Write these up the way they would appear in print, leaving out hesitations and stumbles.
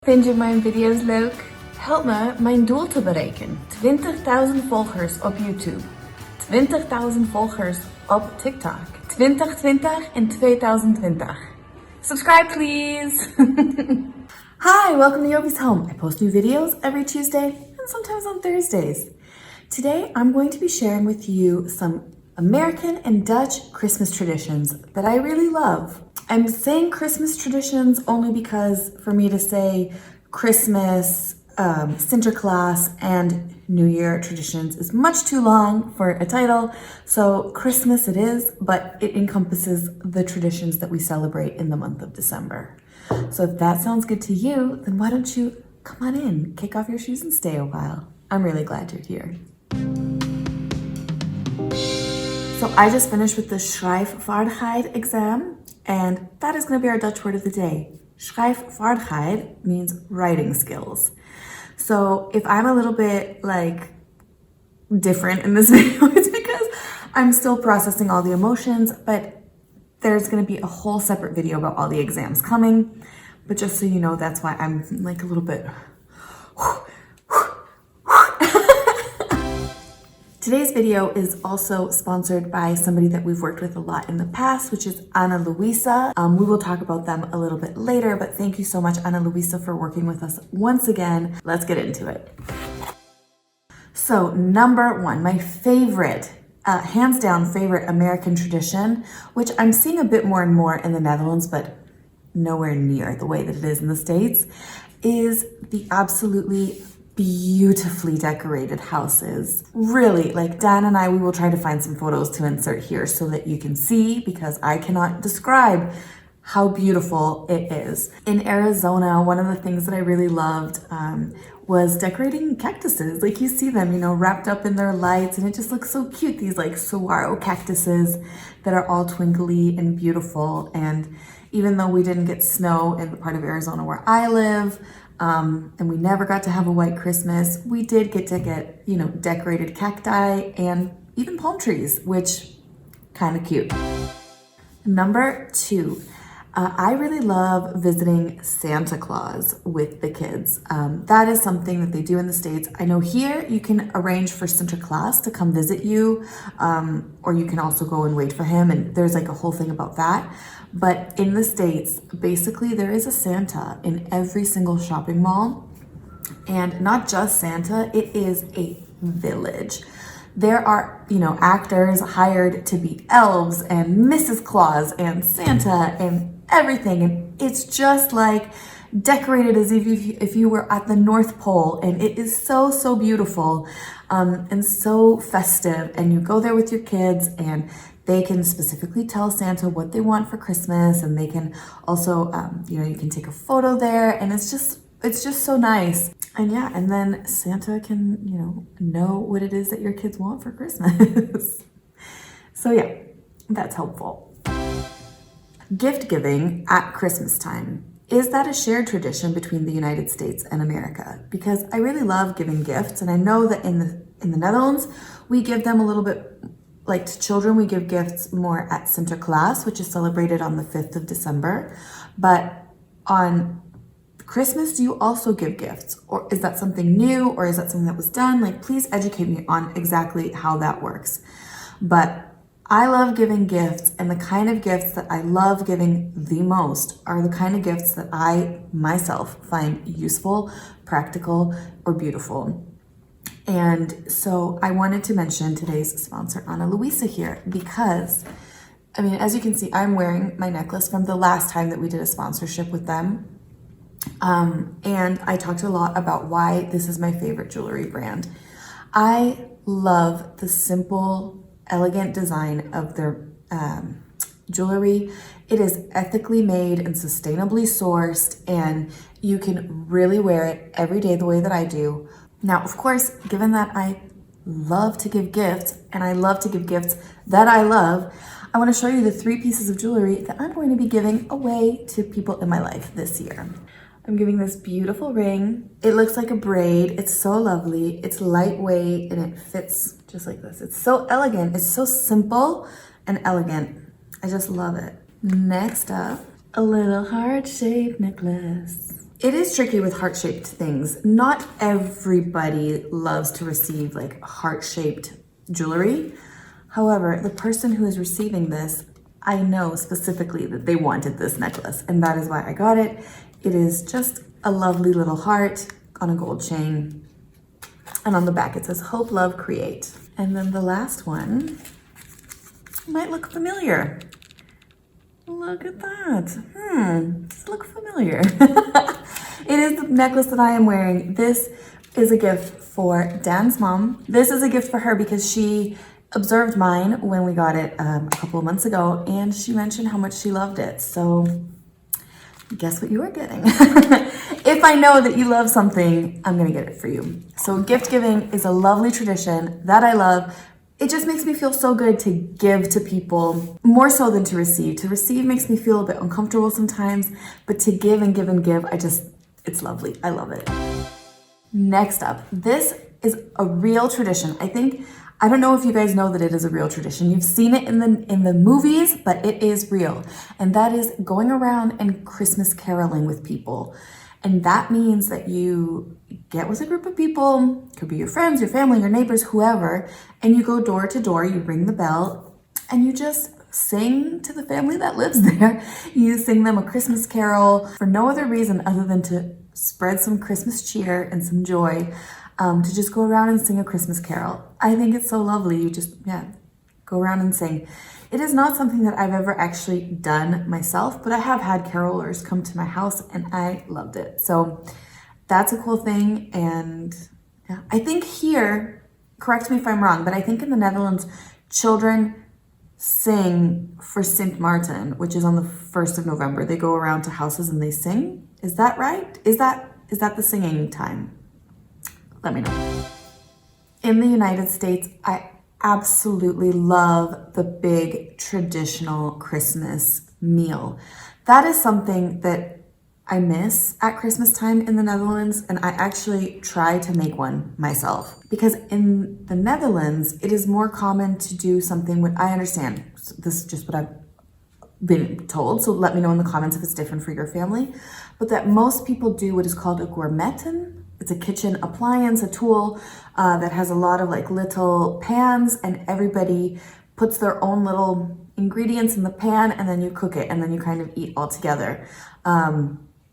Vind je mijn video's leuk? Help me mijn doel te bereiken. 20.000 volgers op YouTube. 20.000 volgers op TikTok. 2020 en 2020. Subscribe please! Hi, welcome to Jovie's Home. I post new videos every Tuesday and sometimes on Thursdays. Today I'm going to be sharing with you some American and Dutch Christmas traditions that I really love. I'm saying Christmas traditions only because for me to say Christmas, Sinterklaas, and New Year traditions is much too long for a title. So Christmas it is, but it encompasses the traditions that we celebrate in the month of December. So if that sounds good to you, then why don't you come on in, kick off your shoes and stay a while. I'm really glad you're here. So I just finished with the schrijfvaardigheid exam, and that is going to be our Dutch word of the day. Schrijfvaardigheid means writing skills. So if I'm a little bit like different in this video, it's because I'm still processing all the emotions, but there's going to be a whole separate video about all the exams coming. But just so you know, that's why I'm like a little bit... Today's video is also sponsored by somebody that we've worked with a lot in the past, which is Luisa. We will talk about them a little bit later, but thank you so much, Luisa, for working with us once again. Let's get into it. So number one, my favorite, hands down favorite American tradition, which I'm seeing a bit more and more in the Netherlands, but nowhere near the way that it is in the States, is the absolutely beautifully decorated houses. Really, like Dan and I, we will try to find some photos to insert here so that you can see, because I cannot describe how beautiful it is. In Arizona, one of the things that I really loved was decorating cactuses. Like you see them, you know, wrapped up in their lights, and it just looks so cute. These like saguaro cactuses that are all twinkly and beautiful. And even though we didn't get snow in the part of Arizona where I live, and we never got to have a white Christmas, we did get to get, you know, decorated cacti and even palm trees, which kind of cute. Number two, I really love visiting Santa Claus with the kids. That is something that they do in the States. I know here you can arrange for Sinterklaas to come visit you, or you can also go and wait for him, and there's like a whole thing about that. But in the States, basically there is a Santa in every single shopping mall, and not just Santa, it is a village. There are, you know, actors hired to be elves and Mrs. Claus and Santa and everything, and it's just like decorated as if you were at the North Pole, and it is so beautiful and so festive. And you go there with your kids, and they can specifically tell Santa what they want for Christmas, and they can also, you know, you can take a photo there, and it's just so nice. And yeah, and then Santa can, you know what it is that your kids want for Christmas. So yeah, that's helpful. Gift giving at Christmas time. Is that a shared tradition between the United States and America? Because I really love giving gifts, and I know that in the Netherlands, we give them a little bit, like to children, we give gifts more at Sinterklaas, which is celebrated on the 5th of December. But on Christmas, do you also give gifts? Or is that something new, or is that something that was done? Like, please educate me on exactly how that works. But I love giving gifts, and the kind of gifts that I love giving the most are the kind of gifts that I myself find useful, practical, or beautiful. And so I wanted to mention today's sponsor, Luisa, here, because, I mean, as you can see, I'm wearing my necklace from the last time that we did a sponsorship with them. And I talked a lot about why this is my favorite jewelry brand. I love the simple, elegant design of their jewelry. It is ethically made and sustainably sourced, and you can really wear it every day the way that I do. Now, of course, given that I love to give gifts, and I love to give gifts that I love, I want to show you the 3 pieces of jewelry that I'm going to be giving away to people in my life this year. I'm giving this beautiful ring. It looks like a braid. It's so lovely. It's lightweight, and it fits just like this. It's so elegant. It's so simple and elegant. I just love it. Next up, a little heart-shaped necklace. It is tricky with heart-shaped things. Not everybody loves to receive like heart-shaped jewelry. However, the person who is receiving this, I know specifically that they wanted this necklace, and that is why I got it. It is just a lovely little heart on a gold chain. And on the back it says Hope, Love, Create. And then the last one might look familiar. Look at that. Does it look familiar? It is the necklace that I am wearing. This is a gift for Dan's mom. This is a gift for her because she observed mine when we got it a couple of months ago, and she mentioned how much she loved it. So guess what you are getting? If I know that you love something, I'm gonna get it for you. So gift giving is a lovely tradition that I love. It just makes me feel so good to give to people, more so than to receive. To receive makes me feel a bit uncomfortable sometimes, but to give and give and give, it's lovely. I love it. Next up, this is a real tradition. I don't know if you guys know that it is a real tradition. You've seen it in the movies, but it is real. And that is going around and Christmas caroling with people. And that means that you get with a group of people, could be your friends, your family, your neighbors, whoever, and you go door to door, you ring the bell, and you just sing to the family that lives there. You sing them a Christmas carol for no other reason other than to spread some Christmas cheer and some joy, to just go around and sing a Christmas carol. I think it's so lovely. You just, go around and sing. It is not something that I've ever actually done myself, but I have had carolers come to my house and I loved it. So that's a cool thing. And I think here, correct me if I'm wrong, but I think in the Netherlands, children sing for Sint Maarten, which is on the 1st of November. They go around to houses and they sing. Is that right? Is that the singing time? Let me know. In the United States, I absolutely love the big traditional Christmas meal. That is something that I miss at Christmas time in the Netherlands, and I actually try to make one myself. Because in the Netherlands, it is more common to do something what I understand. This is just what I've been told, so let me know in the comments if it's different for your family. But that most people do what is called a gourmetten. It's a kitchen appliance, a tool that has a lot of like little pans, and everybody puts their own little ingredients in the pan, and then you cook it, and then you kind of eat all together.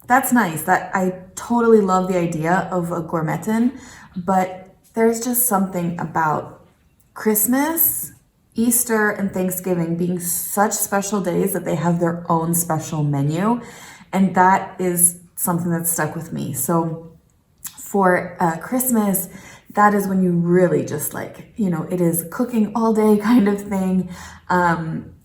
That's nice. That I totally love the idea of a gourmetten, but there's just something about Christmas, Easter, and Thanksgiving being such special days that they have their own special menu, and that is something that's stuck with me. So for Christmas, that is when you really just it is cooking all day kind of thing.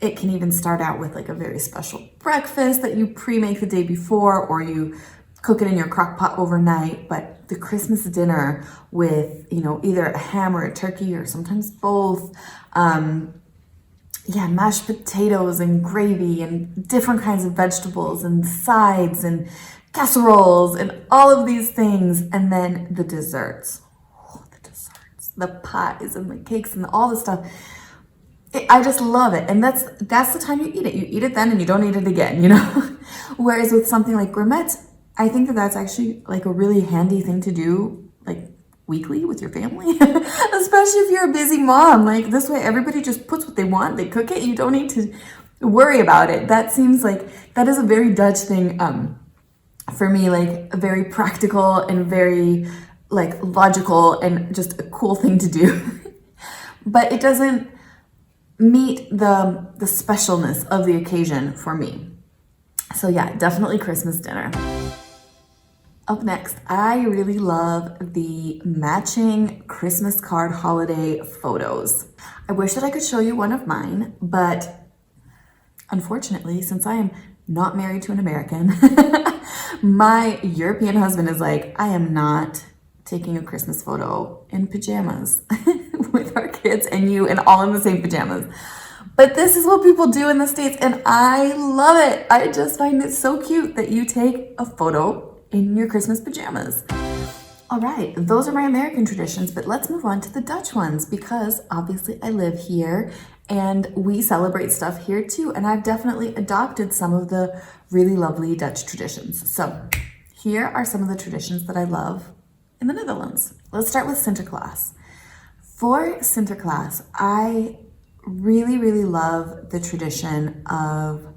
It can even start out with like a very special breakfast that you pre-make the day before, or you cook it in your crock pot overnight. But the Christmas dinner with, either a ham or a turkey, or sometimes both, mashed potatoes and gravy and different kinds of vegetables and sides and casseroles and all of these things. And then the desserts. The pies and the cakes and all the stuff. I just love it. And that's the time you eat it. You eat it then and you don't eat it again, Whereas with something like gourmet, I think that that's actually like a really handy thing to do, like weekly with your family, especially if you're a busy mom. Like this way, everybody just puts what they want, they cook it, you don't need to worry about it. That seems like that is a very Dutch thing for me, like very practical and very like logical and just a cool thing to do. But it doesn't meet the specialness of the occasion for me. So yeah, definitely Christmas dinner. Up next, I really love the matching Christmas card holiday photos. I wish that I could show you one of mine, but unfortunately, since I am not married to an American, my European husband is like, I am not taking a Christmas photo in pajamas with our kids and you and all in the same pajamas. But this is what people do in the States, and I love it. I just find it so cute that you take a photo in your Christmas pajamas. All right, those are my American traditions, but let's move on to the Dutch ones, because obviously I live here and we celebrate stuff here too, and I've definitely adopted some of the really lovely Dutch traditions. So here are some of the traditions that I love in the Netherlands. Let's start with Sinterklaas. For Sinterklaas, I really, really love the tradition of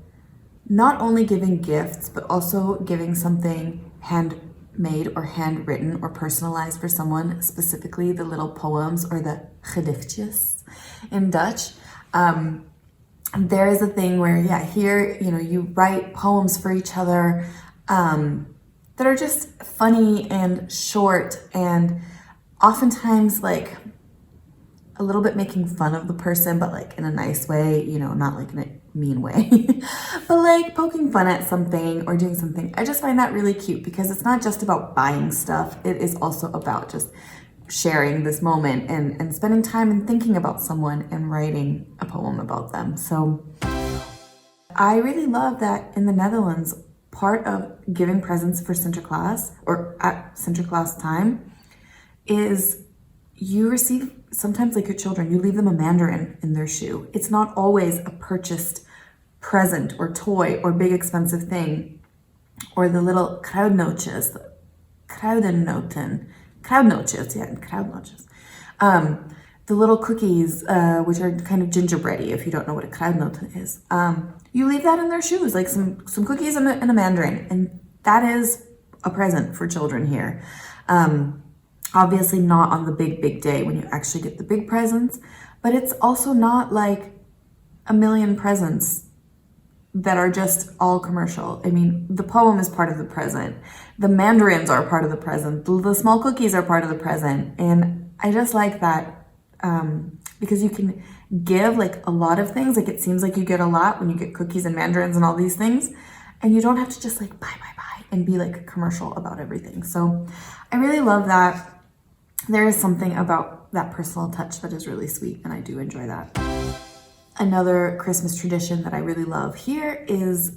not only giving gifts, but also giving something handmade or handwritten or personalized for someone, specifically the little poems or the gedichtjes in Dutch. There is a thing where, here, you write poems for each other that are just funny and short and oftentimes like a little bit making fun of the person, but like in a nice way, not like in a mean way, but like poking fun at something or doing something. I just find that really cute because it's not just about buying stuff. It is also about just sharing this moment and spending time and thinking about someone and writing a poem about them. So I really love that in the Netherlands, part of giving presents for Sinterklaas or at Sinterklaas time is you receive sometimes like your children, you leave them a mandarin in their shoe. It's not always a purchased present or toy or big expensive thing or the little kruidnootjes, kruidnootjes. The little cookies, which are kind of gingerbready, if you don't know what a kruidnoot is. You leave that in their shoes, like some cookies and a mandarin, and that is a present for children here. Obviously not on the big day when you actually get the big presents, but it's also not like a million presents that are just all commercial. I mean, the poem is part of the present. The mandarins are part of the present. The small cookies are part of the present. And I just like that because you can give like a lot of things. Like it seems like you get a lot when you get cookies and mandarins and all these things. And you don't have to just like buy and be like commercial about everything. So I really love that. There is something about that personal touch that is really sweet, and I do enjoy that. Another Christmas tradition that I really love here is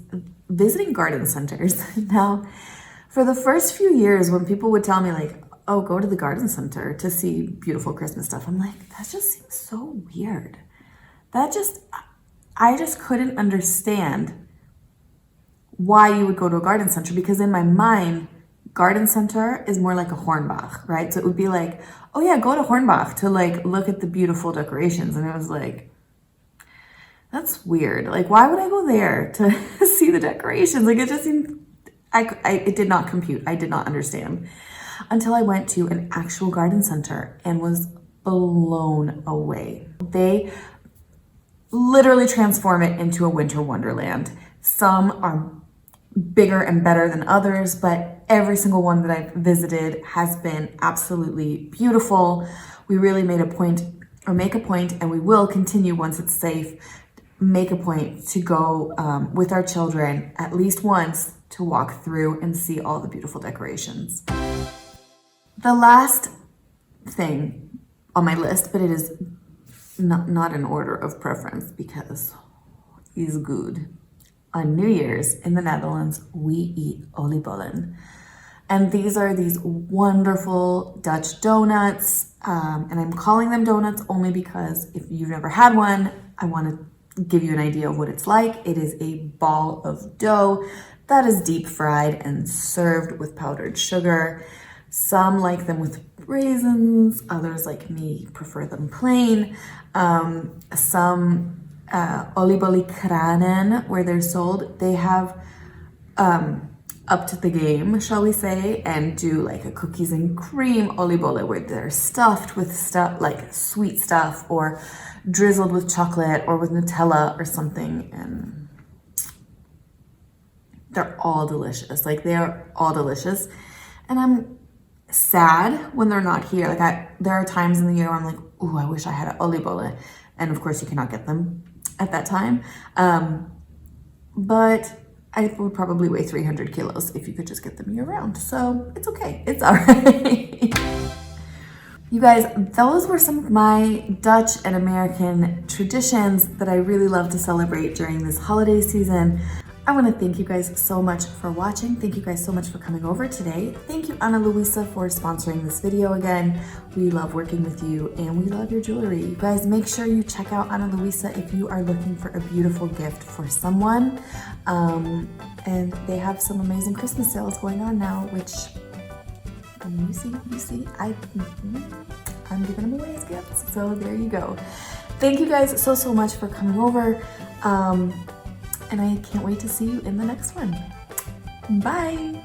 visiting garden centers. Now, for the first few years when people would tell me like, oh, go to the garden center to see beautiful Christmas stuff, I'm like, that just seems so weird. I just couldn't understand why you would go to a garden center, because in my mind, garden center is more like a Hornbach, right? So it would be like, oh yeah, go to Hornbach to like look at the beautiful decorations. And it was like, that's weird. Like, why would I go there to see the decorations? Like, it just seemed, it did not compute. I did not understand until I went to an actual garden center and was blown away. They literally transform it into a winter wonderland. Some are bigger and better than others, but every single one that I've visited has been absolutely beautiful. We really make a point, and we will continue once it's safe, make a point to go with our children at least once to walk through and see all the beautiful decorations. The last thing on my list, but it is not in order of preference because it's good. On New Year's in the Netherlands, we eat oliebollen. And these are these wonderful Dutch donuts. And I'm calling them donuts only because if you've never had one, I want to give you an idea of what it's like. It is a ball of dough that is deep fried and served with powdered sugar. Some like them with raisins, others like me prefer them plain. Some oliebollen kranen, where they're sold, they have up to the game, shall we say, and do like a cookies and cream oliebollen where they're stuffed with stuff like sweet stuff or drizzled with chocolate or with Nutella or something, and they're all delicious. Like, they are all delicious. And I'm sad when they're not here. Like, there are times in the year where I'm like, ooh, I wish I had an oliebollen. And of course you cannot get them at that time. But I would probably weigh 300 kilos if you could just get them year round. So it's okay, it's all right. You guys, those were some of my Dutch and American traditions that I really love to celebrate during this holiday season. I want to thank you guys so much for watching. Thank you guys so much for coming over today. Thank you, Ana Luisa, for sponsoring this video again. We love working with you and we love your jewelry. You guys, make sure you check out Ana Luisa if you are looking for a beautiful gift for someone. And they have some amazing Christmas sales going on now, which you see, I'm giving them away as gifts. So there you go. Thank you guys so much for coming over. And I can't wait to see you in the next one. Bye.